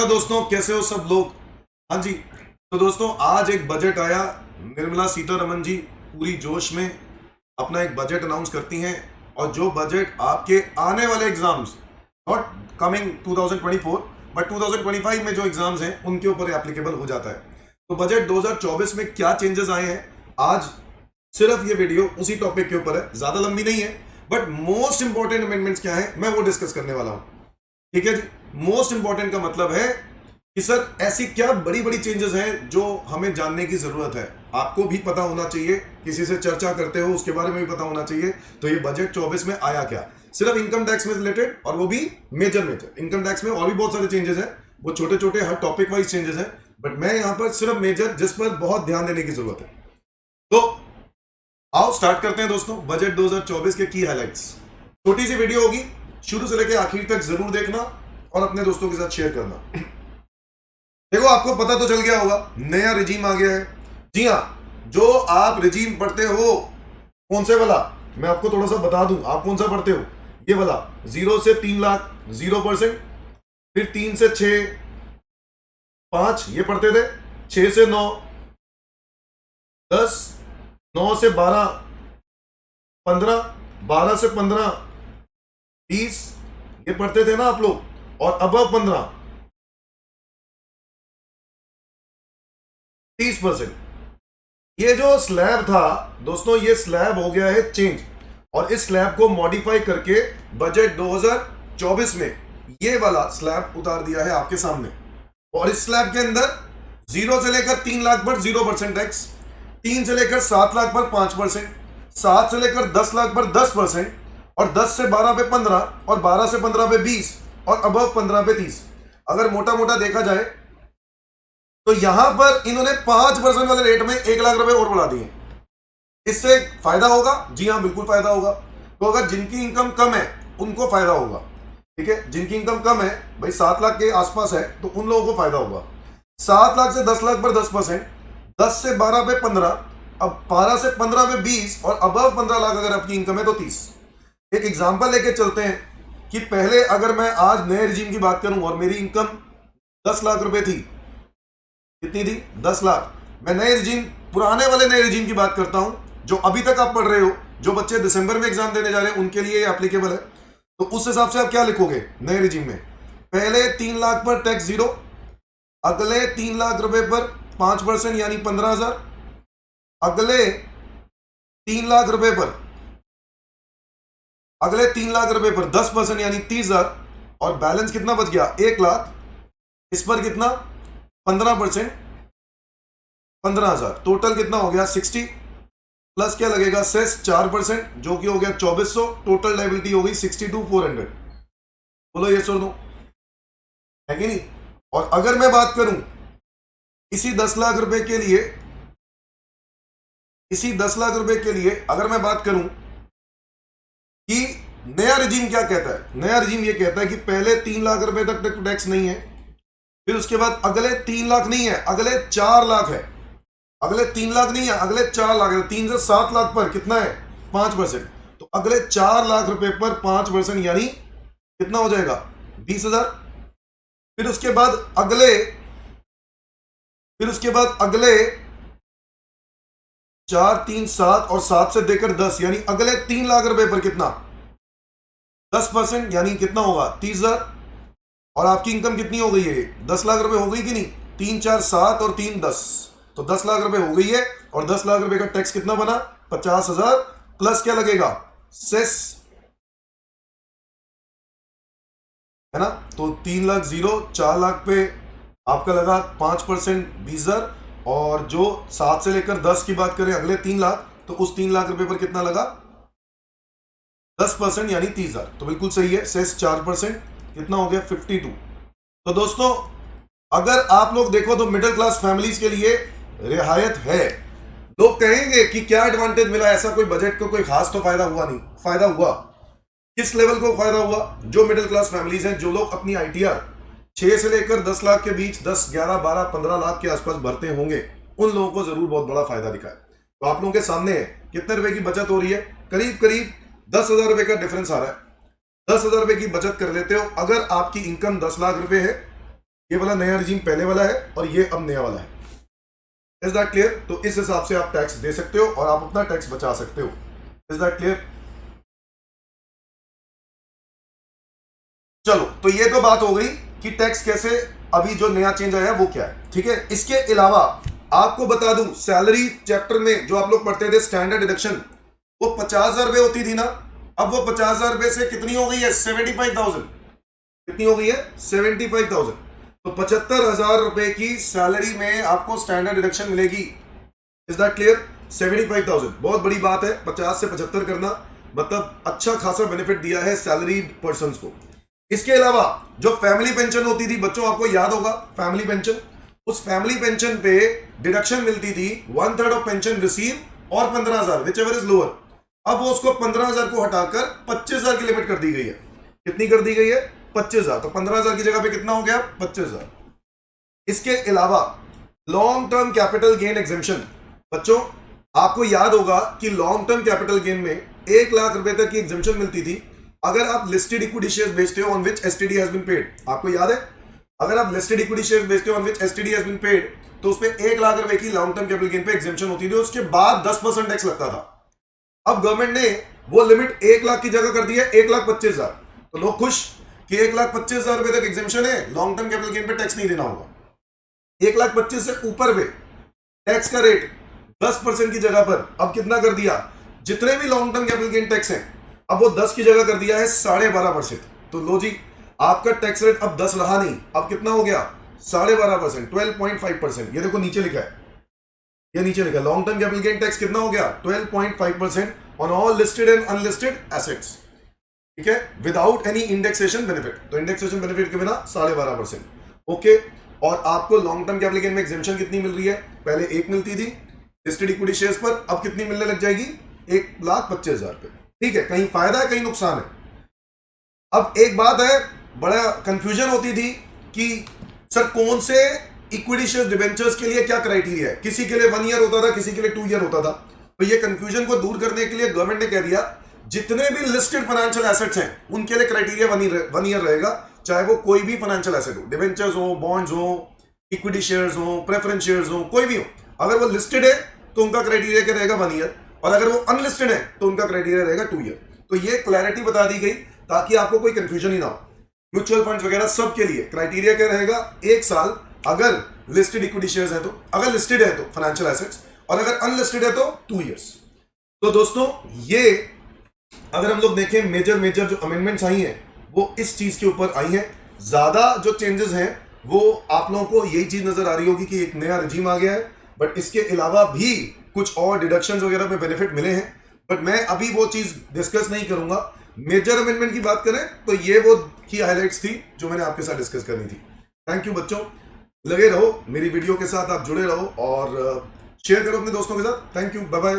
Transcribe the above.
दोस्तों कैसे हो सब लोग। हाँ जी, तो दोस्तों आज एक बजट आया। निर्मला सीतारमन जी पूरी जोश में अपना एक बजट अनाउंस करती हैं और जो बजट आपके आने वाले एग्जाम्स, नॉट कमिंग 2024 बट 2025 में जो एग्जाम्स हैं उनके ऊपर एप्लीकेबल हो जाता है। तो बजट 2024 में क्या चेंजेस आए हैं, आज सिर्फ ये वीडियो उसी टॉपिक के ऊपर है, ज्यादा लंबी नहीं है बट मोस्ट इंपॉर्टेंट अमेंडमेंट्स क्या है मैं वो डिस्कस करने वाला हूं। ठीक है जी। मोस्ट इंपॉर्टेंट का मतलब है कि सर ऐसी क्या बड़ी बड़ी चेंजेस हैं जो हमें जानने की जरूरत है, आपको भी पता होना चाहिए, किसी से चर्चा करते हो उसके बारे में भी पता होना चाहिए। तो ये बजट 24 में आया क्या, सिर्फ इनकम टैक्स में रिलेटेड, और वो भी मेजर इनकम टैक्स में और भी बहुत सारे चेंजेस हैं, वो छोटे छोटे हर टॉपिक वाइज चेंजेस हैं, बट मैं यहां पर सिर्फ मेजर जिस पर बहुत ध्यान देने की जरूरत है। तो आओ स्टार्ट करते हैं दोस्तों बजट 2024 के की हाइलाइट्स। छोटी सी वीडियो होगी, शुरू से लेकर आखिर तक जरूर देखना और अपने दोस्तों के साथ शेयर करना। देखो आपको पता तो चल गया होगा नया रिजीम आ गया है। जी हाँ, जो आप रिजीम पढ़ते हो कौन से वाला, मैं आपको थोड़ा सा बता दूं, आप कौन सा पढ़ते हो, ये वाला 0 से 3 लाख 0%, फिर 3 से 6 5 ये पढ़ते थे, 6 से 9 10, 9 से 12 15, 12 से 15 20 ये पढ़ते थे ना आप लोग, और अबव 15 30%। ये जो स्लैब था दोस्तों, ये स्लैब हो गया है चेंज, और इस स्लैब को मॉडिफाई करके बजट 2024 में ये वाला स्लैब उतार दिया है आपके सामने। और इस स्लैब के अंदर 0 से लेकर 3 लाख पर 0% टैक्स, 3 से लेकर 7 लाख पर 5%, 7 से लेकर 10 लाख पर 10%, और 10 से 12 पे 15, और 12 से 15 पे 20, और अबव 15 पे 30। अगर मोटा मोटा देखा जाए तो यहां पर इन्होंने 5% वाले रेट में 1 लाख रुपए और बढ़ा दिए। इससे फायदा होगा, जी हाँ बिल्कुल फायदा होगा। तो अगर जिनकी इनकम कम है उनको फायदा होगा, ठीक है, जिनकी इनकम कम है भाई 7 लाख के आसपास है तो उन लोगों को फायदा होगा। 7 लाख से 10 लाख पर 10%, 10 से 12 पे 15, अब 12 से 15 पे 20, और अबव 15 लाख अगर आपकी इनकम है तो 30। एक एग्जाम्पल लेके चलते हैं कि पहले अगर मैं आज नए रिजीम की बात करूं और मेरी इनकम 10 लाख रुपए थी, कितनी थी, 10 लाख। मैं नए रिजीम, पुराने वाले नए रिजीम की बात करता हूं जो अभी तक आप पढ़ रहे हो, जो बच्चे दिसंबर में एग्जाम देने जा रहे हैं उनके लिए एप्लीकेबल है। तो उस हिसाब से आप क्या लिखोगे नए रिजीम में, पहले 3 लाख पर टैक्स 0, अगले 3 लाख रुपए पर 5% यानी 15,000, अगले 3 लाख रुपए पर, अगले 3 लाख रुपए पर 10% यानी 30,000, और बैलेंस कितना बच गया 1 लाख, इस पर कितना 15%, 15,000, टोटल कितना हो गया 60, प्लस क्या लगेगा सेस 4% जो कि हो गया 2400, टोटल लायबिलिटी हो गई 62,400। बोलो ये सुन दो, है कि नहीं। और अगर मैं बात करूं इसी 10 लाख रुपए के लिए, इसी 10 लाख रुपए के लिए अगर मैं बात करूं कि नया रिजीम क्या कहता है, नया रिजीम ये कहता है कि पहले 3 लाख रुपए तक टैक्स नहीं है, फिर उसके बाद अगले 3 लाख नहीं है, अगले 4 लाख है, अगले 3 लाख नहीं है, अगले 4 लाख है। 3 से 7 लाख पर कितना है 5%, तो अगले 4 लाख रुपए पर 5% यानी कितना हो जाएगा 20,000। फिर उसके बाद अगले, फिर उसके बाद अगले 4 3 7 और 7 से देकर 10 यानी अगले 3 लाख रुपए पर कितना 10% यानी कितना होगा 30,000। और आपकी इनकम कितनी हो गई है 10 लाख रुपए हो गई कि नहीं, 3 4 7 और 3 10, तो 10 लाख रुपए हो गई है। और 10 लाख रुपए का टैक्स कितना बना 50,000, प्लस क्या लगेगा सेस, है ना। तो 3 लाख 0, 4 लाख पे आपका लगा 5% 20,000, और जो 7 से लेकर 10 की बात करें अगले 3 लाख, तो उस 3 लाख रुपए पर कितना लगा 10% यानी 30,000, तो बिल्कुल सही है, सेस 4%, कितना हो गया 52। तो दोस्तों अगर आप लोग देखो तो मिडिल क्लास फैमिलीज के लिए रियायत है। लोग कहेंगे कि क्या एडवांटेज मिला, ऐसा कोई बजट को कोई खास तो फायदा हुआ नहीं। फायदा हुआ, किस लेवल को फायदा हुआ, जो मिडिल क्लास फैमिलीज हैं, जो लोग अपनी आईटीआर 6 से लेकर 10 लाख के बीच, 10 11 12 15 लाख के आसपास भरते होंगे, उन लोगों को जरूर बहुत बड़ा फायदा दिखा है। तो आप लोगों के सामने है कितने रुपए की बचत हो रही है, करीब करीब 10,000 रुपए का डिफरेंस आ रहा है। 10,000 रुपए की बचत कर लेते हो। अगर आपकी इनकम 10 लाख रुपए है ये वाला नया रिजीम पहले वाला है और ये अब नया वाला है। Is that clear? तो इस हिसाब से आप टैक्स दे सकते हो और आप अपना टैक्स बचा सकते हो। Is that clear? चलो, तो ये तो बात हो गई कि टैक्स कैसे अभी जो नया चेंज आया है वो क्या है, ठीक है। इसके अलावा आपको बता दूं, सैलरी चैप्टर में जो आप लोग पढ़ते थे स्टैंडर्ड डिडक्शन, वो 50,000 रुपए होती थी ना, अब वो 50,000 रुपए से कितनी हो गई है? 75,000। कितनी हो गई है? 75,000। तो 75,000 रुपए की सैलरी में आपको स्टैंडर्ड डिडक्शन मिलेगी। Is that clear? 75,000 बहुत बड़ी बात है। 50 से 75 करना मतलब अच्छा खासा बेनिफिट दिया है सैलरी पर्सन को। इसके अलावा जो फैमिली पेंशन होती थी बच्चों, आपको याद होगा फैमिली पेंशन, उस फैमिली पेंशन पे डिडक्शन मिलती थी 1/3 ऑफ पेंशन रिसीव और 15,000 विच एवर इज लोअर। अब वो उसको 15,000 को हटाकर 25,000 की लिमिट कर दी गई है। कितनी कर दी गई है? 25,000। तो 15,000 की जगह पे कितना हो गया? 25,000। इसके अलावा long term capital gain exemption, बच्चों आपको याद होगा कि लॉन्ग टर्म कैपिटल गेन में 1 लाख रुपए तक की एग्जेम्पशन मिलती थी अगर आप लिस्टेड इक्विटी शेयर्स बेचते हो on which STD has been paid. आपको याद है? अगर आप लिस्टेड इक्विटी शेयर्स बेचते हो on which STD has been paid, तो उसपे 1 लाख रुपए की लॉन्ग टर्म कैपिटल गेन पे एग्जेम्पशन होती थी, उसके बाद 10% टैक्स लगता था। अब गवर्नमेंट ने वो लिमिट 1 लाख की जगह कर दी है 1,25,000। तो लोग खुश कि 1,25,000 रुपए तक एग्जेम्पशन है, लॉन्ग टर्म कैपिटल गेन पे टैक्स नहीं देना होगा। 1,25,000 से ऊपर पे टैक्स का रेट 10% की जगह पर अब कितना कर दिया? जितने भी long term capital gain tax हैं अब वो 10 की जगह कर दिया है 12.5%। तो लो जी, आपका टैक्स रेट अब 10 रहा नहीं, अब कितना हो गया? 12.5%, 12.5%। ये देखो नीचे लिखा है, ये नीचे लिखा है long term capital gain tax कितना हो गया? 12.5% on all listed and unlisted assets, ठीक है, विदाउट एनी इंडेक्सेशन बेनिफिट। तो इंडेक्सेशन बेनिफिट के बिना 12.5%। ओके, और आपको लॉन्ग टर्म कैपिटल गेन में एग्जेम्पशन कितनी मिल रही है? पहले 1 मिलती थी लिस्टेड इक्विटी शेयर्स पर, अब कितनी मिलने लग जाएगी? 1,25,000 पे, ठीक है। कहीं फायदा है, कहीं नुकसान है। अब एक बात है, बड़ा कंफ्यूजन होती थी कि सर कौन से इक्विटी शेयर्स डिबेंचर्स के लिए क्या क्राइटेरिया है, किसी के लिए 1 ईयर होता था, किसी के लिए 2 ईयर होता था। तो ये कंफ्यूजन को दूर करने के लिए गवर्नमेंट ने कह दिया जितने भी लिस्टेड फाइनेंशियल एसेट्स हैं उनके लिए क्राइटेरिया 1 ईयर रहेगा, चाहे वो कोई भी फाइनेंशियल एसेट हो, डिबेंचर्स हो, बॉन्ड्स हो, इक्विटी शेयर्स हो, प्रेफरेंस शेयर्स हो, कोई भी हो। अगर वो लिस्टेड है तो उनका क्राइटेरिया क्या रहेगा? 1 ईयर, और अगर वो अनलिस्टेड है तो उनका क्राइटेरिया रहेगा 2 ईयर। तो ये क्लैरिटी बता दी गई ताकि आपको कोई कंफ्यूजन ही ना हो। म्यूचुअल फंड्स वगैरह सब के लिए क्राइटेरिया क्या रहेगा? 1 साल अगर लिस्टेड इक्विटी शेयर्स है तो, अगर लिस्टेड है तो फाइनेंशियल एसेट्स, और अगर अनलिस्टेड है तो 2 ईयर्स। तो दोस्तों ये अगर हम लोग देखें मेजर जो अमेंडमेंट्स आई हैं वो इस चीज के ऊपर आई हैं। ज्यादा जो चेंजेस हैं वो आप लोगों को यही चीज नजर आ रही होगी कि एक नया रिजीम आ गया है, बट इसके अलावा भी कुछ और डिडक्शन वगैरह में बेनिफिट मिले हैं, बट मैं अभी वो चीज डिस्कस नहीं करूंगा। मेजर अमेंडमेंट की बात करें तो ये वो की हाइलाइट्स थी जो मैंने आपके साथ डिस्कस करनी थी। थैंक यू बच्चों, लगे रहो मेरी वीडियो के साथ, आप जुड़े रहो और शेयर करो अपने दोस्तों के साथ। Thank you, bye bye.